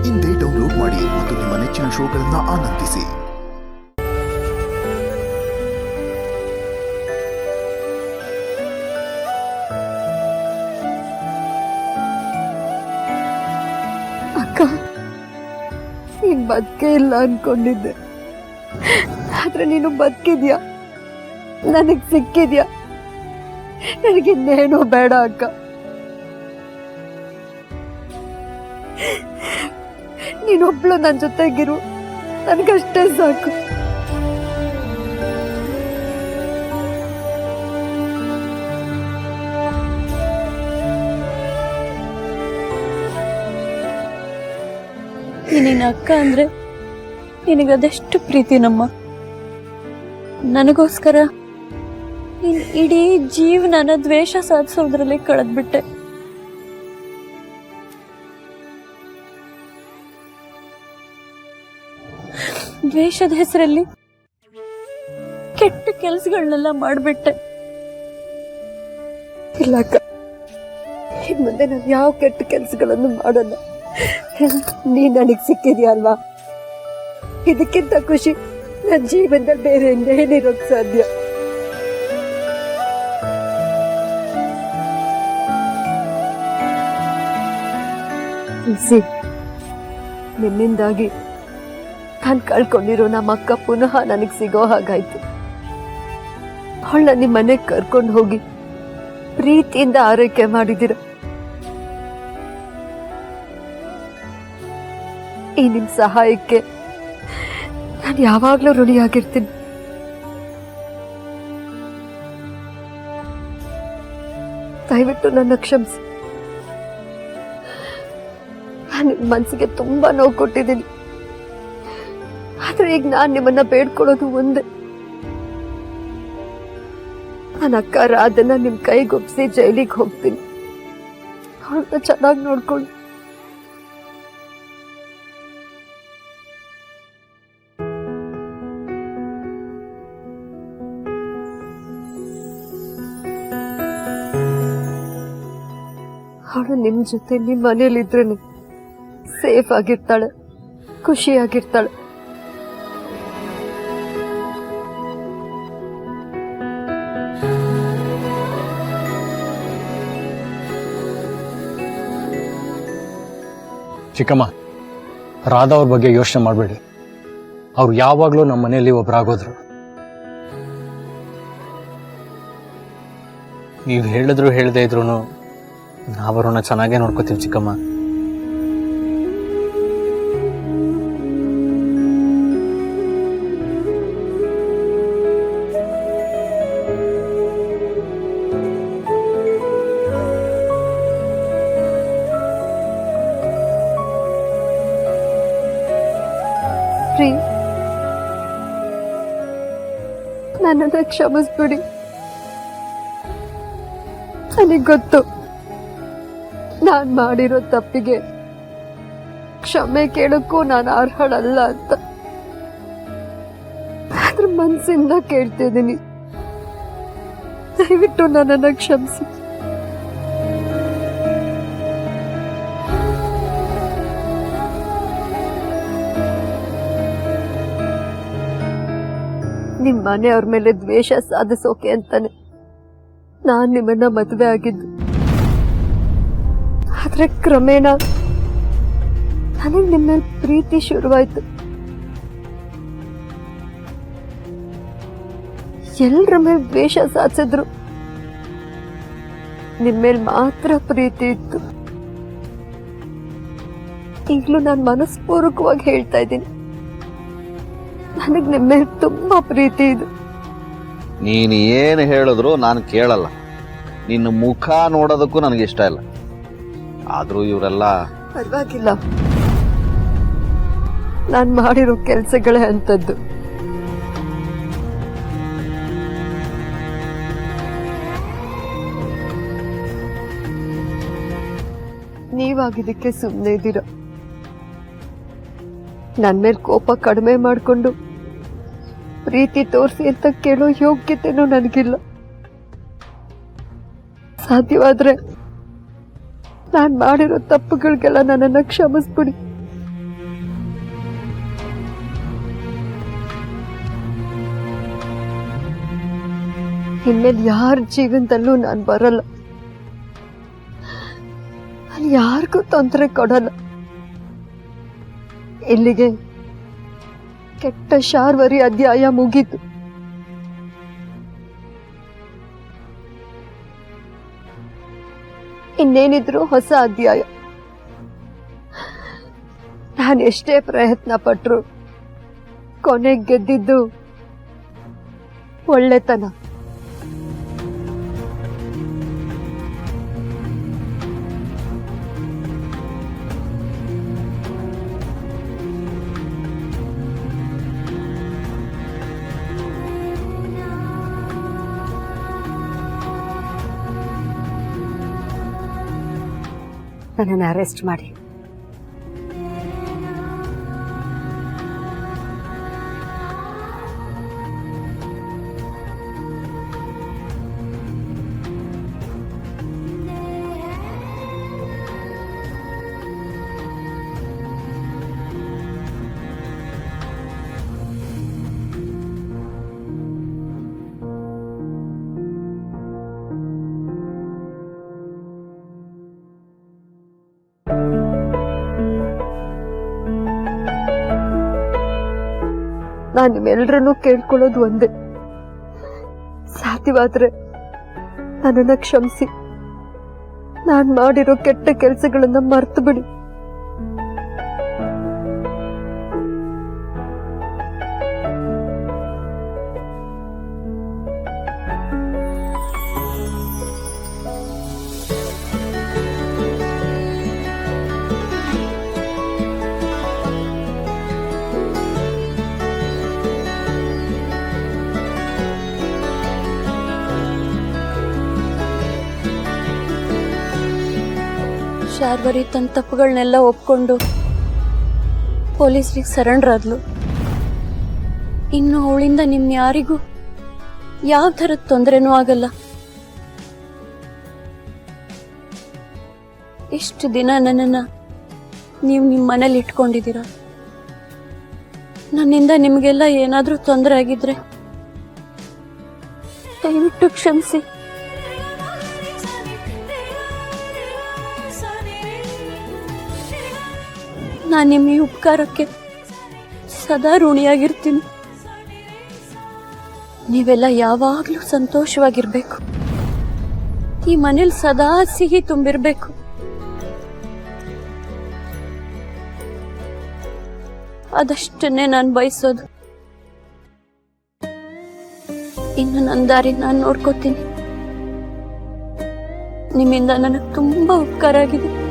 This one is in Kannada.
ಇಂದೇ ಡೌನ್ಲೋಡ್ ಮಾಡಿ ಮತ್ತು ನಿಮ್ಮ ನೆಚ್ಚಿನ ಶೋಗಳನ್ನು ಆನಂದಿಸಿ. ಅಕ್ಕ, ನೀನ್ ಬದುಕೇ ಇಲ್ಲ ಅನ್ಕೊಂಡಿದ್ದೆ, ಆದ್ರೆ ನೀನು ಬದುಕಿದ್ಯಾ, ನನಗ್ ಸಿಕ್ಕಿದ್ಯಾ. ನನಗಿನ್ನೇನೋ ಬೇಡ ಅಕ್ಕ. ನೀನೊಬ್ಳು ನನ್ನ ಜೊತೆಗಿರು, ನನಗಷ್ಟೇ ಸಾಕು. ನಿನ್ನ ಅಕ್ಕ ಅಂದ್ರೆ ನಿನಗದೆಷ್ಟು ಪ್ರೀತಿ ನಮ್ಮ. ನನಗೋಸ್ಕರ ನೀನ್ ಇಡೀ ಜೀವನನ ದ್ವೇಷ ಸಾಧಿಸೋದ್ರಲ್ಲಿ ಕಳೆದ್ಬಿಟ್ಟೆ. ದ್ವೇಷದ ಹೆಸರಲ್ಲಿ ಕೆಟ್ಟ ಕೆಲಸಗಳನ್ನೆಲ್ಲ ಮಾಡ್ಬಿಟ್ಟೆ. ಇಲ್ಲ ಅಕ್ಕ, ಇನ್ ಮುಂದೆ ನಾನು ಯಾವ ಕೆಟ್ಟ ಕೆಲಸಗಳನ್ನು ಮಾಡಲ್ಲ. ನೀ ನನಗ್ ಸಿಕ್ಕಿದ್ಯಾ ಅಲ್ವಾ, ಇದಕ್ಕಿಂತ ಖುಷಿ ನನ್ನ ಜೀವನದಲ್ಲಿ ಬೇರೆ ಇನ್ನೇನಿರೋಕ್ ಸಾಧ್ಯ. ನಿನ್ನಿಂದಾಗಿ ನಾನು ಕಳ್ಕೊಂಡಿರೋ ನಮ್ಮ ಅಕ್ಕ ಪುನಃ ನನಗ್ ಸಿಗೋ ಹಾಗಾಯ್ತು. ಅವಳ ನಿಮ್ಮ ಮನೆಗೆ ಕರ್ಕೊಂಡು ಹೋಗಿ ಪ್ರೀತಿಯಿಂದ ಆರೈಕೆ ಮಾಡಿದಿರ. ಈ ನಿಮ್ ಸಹಾಯಕ್ಕೆ ನಾನು ಯಾವಾಗ್ಲೂ ಋಣಿಯಾಗಿರ್ತೀನಿ. ದಯವಿಟ್ಟು ನನ್ನ ಕ್ಷಮಿಸಿ. ನಾನು ಮನಸ್ಸಿಗೆ ತುಂಬಾ ನೋವು ಕೊಟ್ಟಿದ್ದೀನಿ, ಆದ್ರೆ ಈಗ ನಾನು ನಿಮ್ಮನ್ನ ಬೇಡ್ಕೊಳ್ಳೋದು ಒಂದೇ. ನನ್ನ ಅಕ್ಕ ರಾಧನ ನಿಮ್ ಕೈಗೊಪ್ಸಿ ಜೈಲಿಗೆ ಹೋಗ್ತೀನಿ. ಅವಳನ್ನ ಚೆನ್ನಾಗಿ ನೋಡ್ಕೊಳ್ಳಿ. ಅವಳು ನಿಮ್ ಜೊತೆ ನಿಮ್ ಮನೇಲಿದ್ರೇನೆ ಸೇಫ್ ಆಗಿರ್ತಾಳೆ, ಖುಷಿಯಾಗಿರ್ತಾಳೆ. ಚಿಕ್ಕಮ್ಮ, ರಾಧಾ ಅವ್ರ ಬಗ್ಗೆ ಯೋಚನೆ ಮಾಡಬೇಡಿ. ಅವ್ರು ಯಾವಾಗಲೂ ನಮ್ಮ ಮನೆಯಲ್ಲಿ ಒಬ್ಬರಾಗೋದ್ರು. ನೀವು ಹೇಳಿದ್ರು ಹೇಳದೇ ಇದ್ರು ನಾವರನ್ನ ಚೆನ್ನಾಗೇ ನೋಡ್ಕೋತೀವಿ ಚಿಕ್ಕಮ್ಮ. ನನ್ನನ್ನ ಕ್ಷಮಿಸ್ಬಿಡಿ. ನನಗೆ ಗೊತ್ತು ನಾನ್ ಮಾಡಿರೋ ತಪ್ಪಿಗೆ ಕ್ಷಮೆ ಕೇಳಕ್ಕೂ ನಾನು ಅರ್ಹಳಲ್ಲ ಅಂತ. ಆದ್ರೆ ಮನ್ಸಿಂದ ಕೇಳ್ತಿದ್ದೀನಿ, ದಯವಿಟ್ಟು ನನ್ನನ್ನ ಕ್ಷಮಿಸಿ. ನಿಮ್ ಮನೆಯವ್ರ ಮೇಲೆ ದ್ವೇಷ ಸಾಧಿಸೋಕೆ ಅಂತಾನೆ ನಾನ್ ನಿಮ್ಮನ್ನ ಮದುವೆ ಆಗಿದ್ದು. ಆದ್ರೆ ಕ್ರಮೇಣ ನನಗ್ ನಿಮ್ಮ ಮೇಲೆ ಪ್ರೀತಿ ಶುರುವಾಯ್ತು. ಎಲ್ರ ಮೇಲೆ ದ್ವೇಷ ಸಾಧಿಸಿದ್ರು, ನಿಮ್ಮ ಮೇಲೆ ಮಾತ್ರ ಪ್ರೀತಿ ಇತ್ತು. ಈಗಲೂ ನಾನು ಮನಸ್ಪೂರ್ವಕವಾಗಿ ಹೇಳ್ತಾ ಇದ್ದೀನಿ, ನನಗ್ ನಿಮ್ಮ ಮೇಲೆ ತುಂಬಾ ಪ್ರೀತಿ ಇದೆ. ನೀನು ಏನು ಹೇಳಿದ್ರು ನಾನು ಕೇಳಲ್ಲ. ನಿನ್ನ ಮುಖ ನೋಡೋದಕ್ಕೂ ನನಗೆ ಇಷ್ಟ ಇಲ್ಲ. ಆದ್ರೂ ಇವರೆಲ್ಲ ಪರವಾಗಿಲ್ಲ, ನಾನ್ ಮಾಡಿರೋ ಕೆಲ್ಸಗಳೇ ಅಂತದ್ದು. ನೀವಾಗಿದ್ದಕ್ಕೆ ಸುಮ್ಮನೆ ಇದ್ದೀರ. ನನ್ ಮೇಲೆ ಕೋಪ ಕಡಿಮೆ ಮಾಡ್ಕೊಂಡು ಪ್ರೀತಿ ತೋರಿಸಿ ಅಂತ ಕೇಳೋ ಯೋಗ್ಯತೆನೂ ನನಗಿಲ್ಲ. ಸಾಧ್ಯವಾದ್ರೆ ನಾನ್ ಮಾಡಿರೋ ತಪ್ಪುಗಳಿಗೆಲ್ಲ ನನ್ನನ್ನ ಕ್ಷಮಿಸ್ಬಿಡಿ. ಇನ್ಮೇಲೆ ಯಾರ ಜೀವನದಲ್ಲೂ ನಾನು ಬರಲ್ಲ. ನಾನು ಯಾರಿಗೂ ತೊಂದರೆ ಕೊಡಲ್ಲ. ಇಲ್ಲಿಗೆ ಕೆಟ್ಟ ಶಾರ್ವರಿ ಅಧ್ಯಾಯ ಮುಗೀತು. ಇನ್ನೇನಿದ್ರು ಹೊಸ ಅಧ್ಯಾಯ. ನಾನು ಎಷ್ಟೇ ಪ್ರಯತ್ನ ಪಟ್ರು ಕೊನೆಗೆ ಗೆದ್ದಿದ್ದು ಒಳ್ಳೆತನ. ನನ್ನನ್ನು ಅರೆಸ್ಟ್ ಮಾಡಿ. ನಾನು ನಿಮ್ಮೆಲ್ಲರನ್ನೂ ಕೇಳ್ಕೊಳ್ಳೋದು ಒಂದೇ, ಸಾಧ್ಯವಾದ್ರೆ ನನ್ನನ್ನ ಕ್ಷಮಿಸಿ. ನಾನು ಮಾಡಿರೋ ಕೆಟ್ಟ ಕೆಲಸಗಳನ್ನ ಮರ್ತು ಬಿಡಿ. ಶಾರ್ವರಿ ತನ್ನ ತಪ್ಪುಗಳನ್ನೆಲ್ಲ ಒಪ್ಕೊಂಡು ಪೊಲೀಸರಿಗೆ ಸರೆಂಡರ್ ಆದ್ಲು. ಇನ್ನು ಅವಳಿಂದ ನಿಮ್ ಯಾರಿಗೂ ಯಾವ ಥರದ ತೊಂದರೆನೂ ಆಗಲ್ಲ. ಇಷ್ಟು ದಿನ ನನ್ನನ್ನ ನೀವು ನಿಮ್ಮ ಮನೇಲಿ ಇಟ್ಕೊಂಡಿದ್ದೀರ. ನನ್ನಿಂದ ನಿಮಗೆಲ್ಲ ಏನಾದರೂ ತೊಂದರೆ ಆಗಿದ್ರೆ ದಯವಿಟ್ಟು ಕ್ಷಮಿಸಿ. ನಾನು ನಿಮ್ಮ ಈ ಉಪಕಾರಕ್ಕೆ ಸದಾ ಋಣಿಯಾಗಿರ್ತೀನಿ. ನೀವೆಲ್ಲ ಯಾವಾಗಲೂ ಸಂತೋಷವಾಗಿರ್ಬೇಕು. ಈ ಮನೇಲಿ ಸದಾ ಸಿಹಿ ತುಂಬಿರ್ಬೇಕು. ಅದಷ್ಟನ್ನೇ ನಾನು ಬಯಸೋದು. ಇನ್ನು ನನ್ನ ದಾರಿ ನಾನು ನೋಡ್ಕೋತೀನಿ. ನಿಮ್ಮಿಂದ ನನಗೆ ತುಂಬಾ ಉಪಕಾರ ಆಗಿದೆ.